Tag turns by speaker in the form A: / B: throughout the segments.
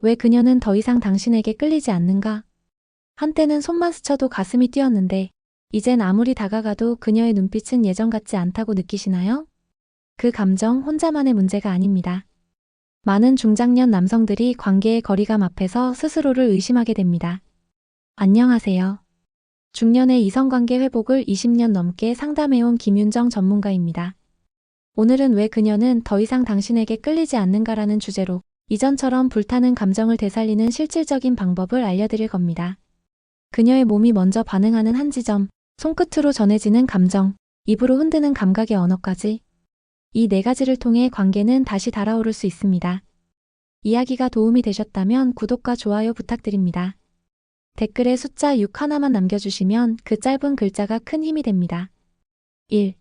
A: 왜 그녀는 더 이상 당신에게 끌리지 않는가? 한때는 손만 스쳐도 가슴이 뛰었는데 이젠 아무리 다가가도 그녀의 눈빛은 예전 같지 않다고 느끼시나요? 그 감정 혼자만의 문제가 아닙니다. 많은 중장년 남성들이 관계의 거리감 앞에서 스스로를 의심하게 됩니다. 안녕하세요. 중년의 이성관계 회복을 20년 넘게 상담해온 김윤정 전문가입니다. 오늘은 왜 그녀는 더 이상 당신에게 끌리지 않는가라는 주제로 이전처럼 불타는 감정을 되살리는 실질적인 방법을 알려드릴 겁니다. 그녀의 몸이 먼저 반응하는 한 지점, 손끝으로 전해지는 감정, 입으로 흔드는 감각의 언어까지 이 네 가지를 통해 관계는 다시 달아오를 수 있습니다. 이야기가 도움이 되셨다면 구독과 좋아요 부탁드립니다. 댓글에 숫자 6 하나만 남겨주시면 그 짧은 글자가 큰 힘이 됩니다. 1.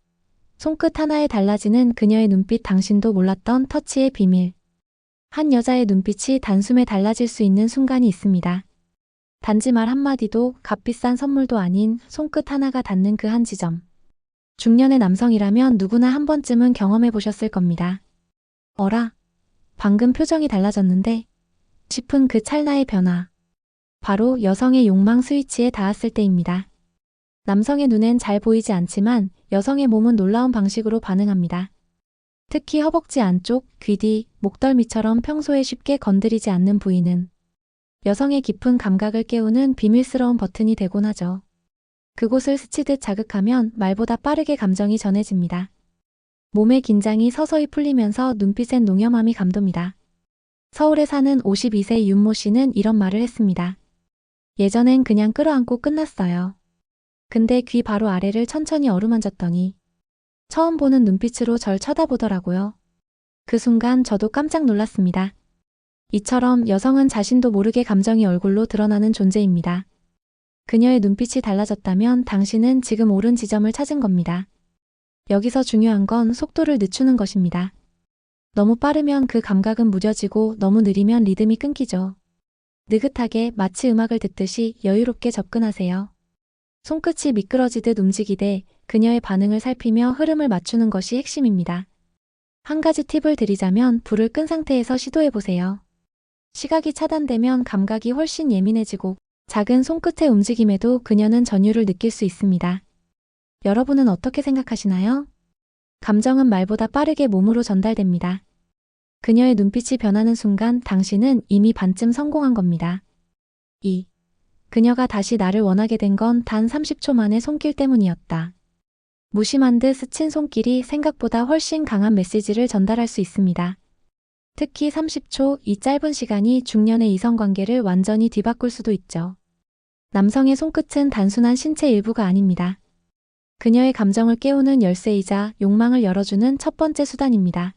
A: 손끝 하나에 달라지는 그녀의 눈빛. 당신도 몰랐던 터치의 비밀. 한 여자의 눈빛이 단숨에 달라질 수 있는 순간이 있습니다. 단지 말 한마디도 값비싼 선물도 아닌 손끝 하나가 닿는 그 한 지점. 중년의 남성이라면 누구나 한 번쯤은 경험해 보셨을 겁니다. 어라? 방금 표정이 달라졌는데? 싶은 그 찰나의 변화. 바로 여성의 욕망 스위치에 닿았을 때입니다. 남성의 눈엔 잘 보이지 않지만 여성의 몸은 놀라운 방식으로 반응합니다. 특히 허벅지 안쪽, 귀 뒤, 목덜미처럼 평소에 쉽게 건드리지 않는 부위는 여성의 깊은 감각을 깨우는 비밀스러운 버튼이 되곤 하죠. 그곳을 스치듯 자극하면 말보다 빠르게 감정이 전해집니다. 몸의 긴장이 서서히 풀리면서 눈빛엔 농염함이 감돕니다. 서울에 사는 52세 윤모 씨는 이런 말을 했습니다. 예전엔 그냥 끌어안고 끝났어요. 근데 귀 바로 아래를 천천히 어루만졌더니 처음 보는 눈빛으로 절 쳐다보더라고요. 그 순간 저도 깜짝 놀랐습니다. 이처럼 여성은 자신도 모르게 감정이 얼굴로 드러나는 존재입니다. 그녀의 눈빛이 달라졌다면 당신은 지금 옳은 지점을 찾은 겁니다. 여기서 중요한 건 속도를 늦추는 것입니다. 너무 빠르면 그 감각은 무뎌지고 너무 느리면 리듬이 끊기죠. 느긋하게 마치 음악을 듣듯이 여유롭게 접근하세요. 손끝이 미끄러지듯 움직이되 그녀의 반응을 살피며 흐름을 맞추는 것이 핵심입니다. 한 가지 팁을 드리자면 불을 끈 상태에서 시도해보세요. 시각이 차단되면 감각이 훨씬 예민해지고 작은 손끝의 움직임에도 그녀는 전율을 느낄 수 있습니다. 여러분은 어떻게 생각하시나요? 감정은 말보다 빠르게 몸으로 전달됩니다. 그녀의 눈빛이 변하는 순간 당신은 이미 반쯤 성공한 겁니다. 2. 그녀가 다시 나를 원하게 된 건 단 30초 만의 손길 때문이었다. 무심한 듯 스친 손길이 생각보다 훨씬 강한 메시지를 전달할 수 있습니다. 특히 30초, 이 짧은 시간이 중년의 이성관계를 완전히 뒤바꿀 수도 있죠. 남성의 손끝은 단순한 신체 일부가 아닙니다. 그녀의 감정을 깨우는 열쇠이자 욕망을 열어주는 첫 번째 수단입니다.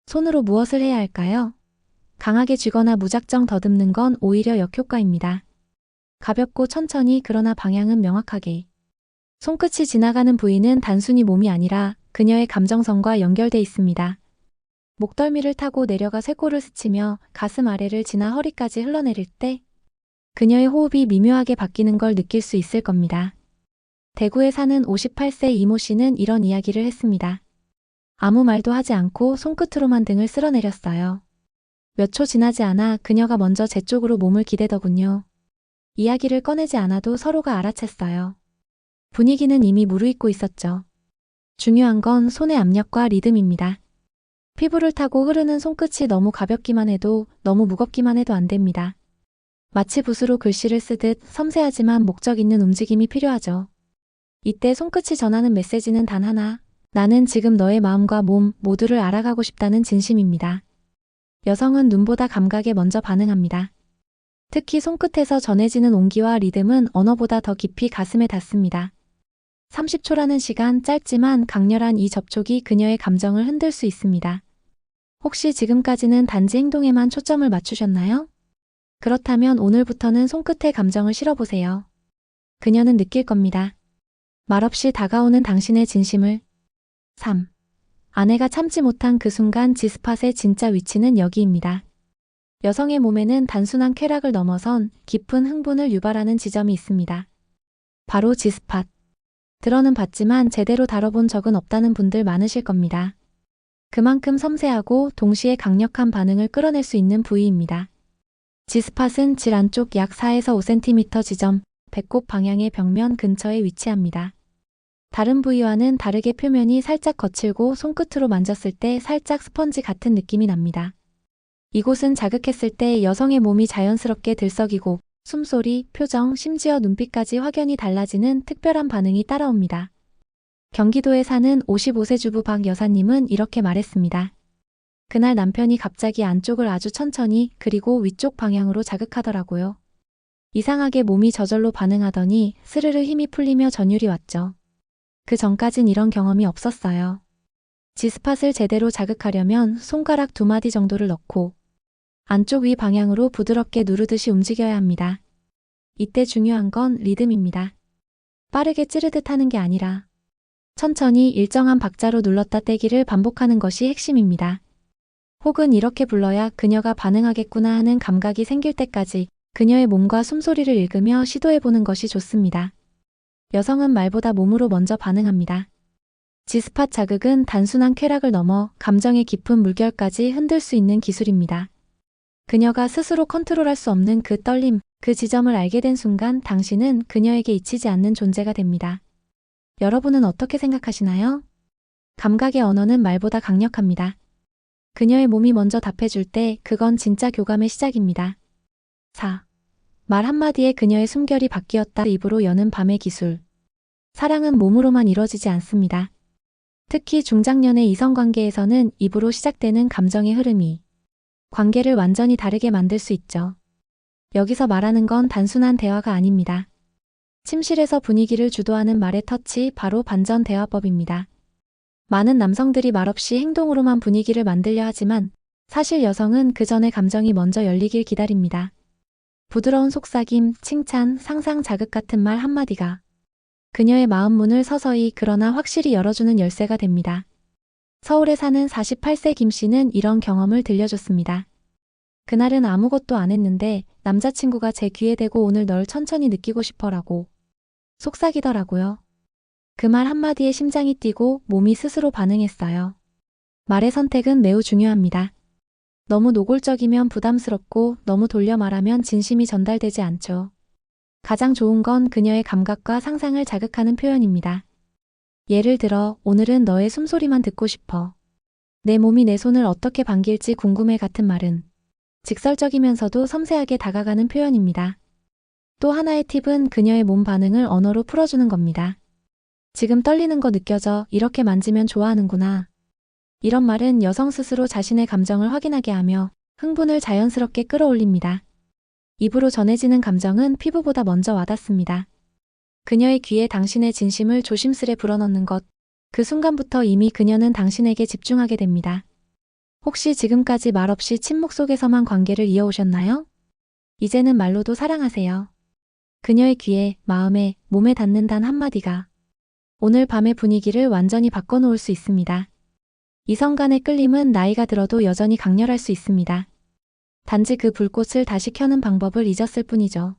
A: 손으로 무엇을 해야 할까요? 강하게 쥐거나 무작정 더듬는 건 오히려 역효과입니다. 가볍고 천천히 그러나 방향은 명확하게. 손끝이 지나가는 부위는 단순히 몸이 아니라 그녀의 감정선과 연결돼 있습니다. 목덜미를 타고 내려가 쇄골을 스치며 가슴 아래를 지나 허리까지 흘러내릴 때 그녀의 호흡이 미묘하게 바뀌는 걸 느낄 수 있을 겁니다. 대구에 사는 58세 이모 씨는 이런 이야기를 했습니다. 아무 말도 하지 않고 손끝으로만 등을 쓸어내렸어요. 몇 초 지나지 않아 그녀가 먼저 제 쪽으로 몸을 기대더군요. 이야기를 꺼내지 않아도 서로가 알아챘어요. 분위기는 이미 무르익고 있었죠. 중요한 건 손의 압력과 리듬입니다. 피부를 타고 흐르는 손끝이 너무 가볍기만 해도 너무 무겁기만 해도 안 됩니다. 마치 붓으로 글씨를 쓰듯 섬세하지만 목적 있는 움직임이 필요하죠. 이때 손끝이 전하는 메시지는 단 하나, 나는 지금 너의 마음과 몸 모두를 알아가고 싶다는 진심입니다. 여성은 눈보다 감각에 먼저 반응합니다. 특히 손끝에서 전해지는 온기와 리듬은 언어보다 더 깊이 가슴에 닿습니다. 30초라는 시간, 짧지만 강렬한 이 접촉이 그녀의 감정을 흔들 수 있습니다. 혹시 지금까지는 단지 행동에만 초점을 맞추셨나요? 그렇다면 오늘부터는 손끝에 감정을 실어보세요. 그녀는 느낄 겁니다. 말없이 다가오는 당신의 진심을. 3. 아내가 참지 못한 그 순간. 지스팟의 진짜 위치는 여기입니다. 여성의 몸에는 단순한 쾌락을 넘어선 깊은 흥분을 유발하는 지점이 있습니다. 바로 지스팟. 들어는 봤지만 제대로 다뤄본 적은 없다는 분들 많으실 겁니다. 그만큼 섬세하고 동시에 강력한 반응을 끌어낼 수 있는 부위입니다. G스팟은 질 안쪽 약 4에서 5cm 지점, 배꼽 방향의 벽면 근처에 위치합니다. 다른 부위와는 다르게 표면이 살짝 거칠고 손끝으로 만졌을 때 살짝 스펀지 같은 느낌이 납니다. 이곳은 자극했을 때 여성의 몸이 자연스럽게 들썩이고 숨소리, 표정, 심지어 눈빛까지 확연히 달라지는 특별한 반응이 따라옵니다. 경기도에 사는 55세 주부 박 여사님은 이렇게 말했습니다. 그날 남편이 갑자기 안쪽을 아주 천천히 그리고 위쪽 방향으로 자극하더라고요. 이상하게 몸이 저절로 반응하더니 스르르 힘이 풀리며 전율이 왔죠. 그 전까진 이런 경험이 없었어요. G스팟을 제대로 자극하려면 손가락 2마디 정도를 넣고 안쪽 위 방향으로 부드럽게 누르듯이 움직여야 합니다. 이때 중요한 건 리듬입니다. 빠르게 찌르듯 하는 게 아니라 천천히 일정한 박자로 눌렀다 떼기를 반복하는 것이 핵심입니다. 혹은 이렇게 불러야 그녀가 반응하겠구나 하는 감각이 생길 때까지 그녀의 몸과 숨소리를 읽으며 시도해보는 것이 좋습니다. 여성은 말보다 몸으로 먼저 반응합니다. G스팟 자극은 단순한 쾌락을 넘어 감정의 깊은 물결까지 흔들 수 있는 기술입니다. 그녀가 스스로 컨트롤할 수 없는 그 떨림, 그 지점을 알게 된 순간 당신은 그녀에게 잊히지 않는 존재가 됩니다. 여러분은 어떻게 생각하시나요? 감각의 언어는 말보다 강력합니다. 그녀의 몸이 먼저 답해줄 때 그건 진짜 교감의 시작입니다. 4. 말 한마디에 그녀의 숨결이 바뀌었다. 입으로 여는 밤의 기술. 사랑은 몸으로만 이뤄지지 않습니다. 특히 중장년의 이성관계에서는 입으로 시작되는 감정의 흐름이 관계를 완전히 다르게 만들 수 있죠. 여기서 말하는 건 단순한 대화가 아닙니다. 침실에서 분위기를 주도하는 말의 터치, 바로 반전 대화법입니다. 많은 남성들이 말없이 행동으로만 분위기를 만들려 하지만 사실 여성은 그 전에 감정이 먼저 열리길 기다립니다. 부드러운 속삭임, 칭찬, 상상 자극 같은 말 한마디가 그녀의 마음 문을 서서히 그러나 확실히 열어주는 열쇠가 됩니다. 서울에 사는 48세 김 씨는 이런 경험을 들려줬습니다. 그날은 아무것도 안 했는데 남자친구가 제 귀에 대고 오늘 널 천천히 느끼고 싶어라고 속삭이더라고요. 그 말 한마디에 심장이 뛰고 몸이 스스로 반응했어요. 말의 선택은 매우 중요합니다. 너무 노골적이면 부담스럽고 너무 돌려 말하면 진심이 전달되지 않죠. 가장 좋은 건 그녀의 감각과 상상을 자극하는 표현입니다. 예를 들어, 오늘은 너의 숨소리만 듣고 싶어. 내 몸이 내 손을 어떻게 반길지 궁금해 같은 말은 직설적이면서도 섬세하게 다가가는 표현입니다. 또 하나의 팁은 그녀의 몸 반응을 언어로 풀어주는 겁니다. 지금 떨리는 거 느껴져. 이렇게 만지면 좋아하는구나. 이런 말은 여성 스스로 자신의 감정을 확인하게 하며 흥분을 자연스럽게 끌어올립니다. 입으로 전해지는 감정은 피부보다 먼저 와닿습니다. 그녀의 귀에 당신의 진심을 조심스레 불어넣는 것, 그 순간부터 이미 그녀는 당신에게 집중하게 됩니다. 혹시 지금까지 말없이 침묵 속에서만 관계를 이어오셨나요? 이제는 말로도 사랑하세요. 그녀의 귀에, 마음에, 몸에 닿는 단 한마디가 오늘 밤의 분위기를 완전히 바꿔놓을 수 있습니다. 이성 간의 끌림은 나이가 들어도 여전히 강렬할 수 있습니다. 단지 그 불꽃을 다시 켜는 방법을 잊었을 뿐이죠.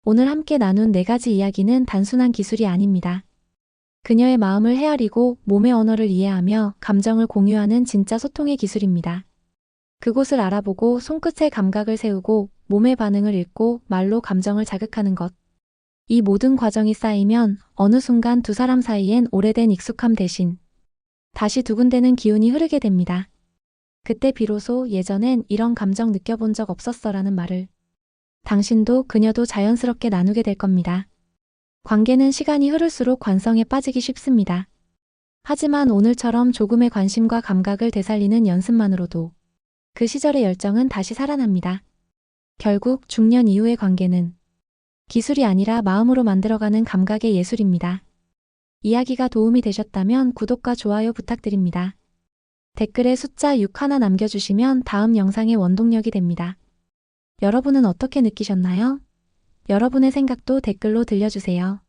A: 오늘 함께 나눈 4가지 이야기는 단순한 기술이 아닙니다. 그녀의 마음을 헤아리고 몸의 언어를 이해하며 감정을 공유하는 진짜 소통의 기술입니다. 그곳을 알아보고 손끝의 감각을 세우고 몸의 반응을 읽고 말로 감정을 자극하는 것. 이 모든 과정이 쌓이면 어느 순간 두 사람 사이엔 오래된 익숙함 대신 다시 두근대는 기운이 흐르게 됩니다. 그때 비로소 예전엔 이런 감정 느껴본 적 없었어라는 말을 당신도 그녀도 자연스럽게 나누게 될 겁니다. 관계는 시간이 흐를수록 관성에 빠지기 쉽습니다. 하지만 오늘처럼 조금의 관심과 감각을 되살리는 연습만으로도 그 시절의 열정은 다시 살아납니다. 결국 중년 이후의 관계는 기술이 아니라 마음으로 만들어가는 감각의 예술입니다. 이야기가 도움이 되셨다면 구독과 좋아요 부탁드립니다. 댓글에 숫자 6 하나 남겨주시면 다음 영상의 원동력이 됩니다. 여러분은 어떻게 느끼셨나요? 여러분의 생각도 댓글로 들려주세요.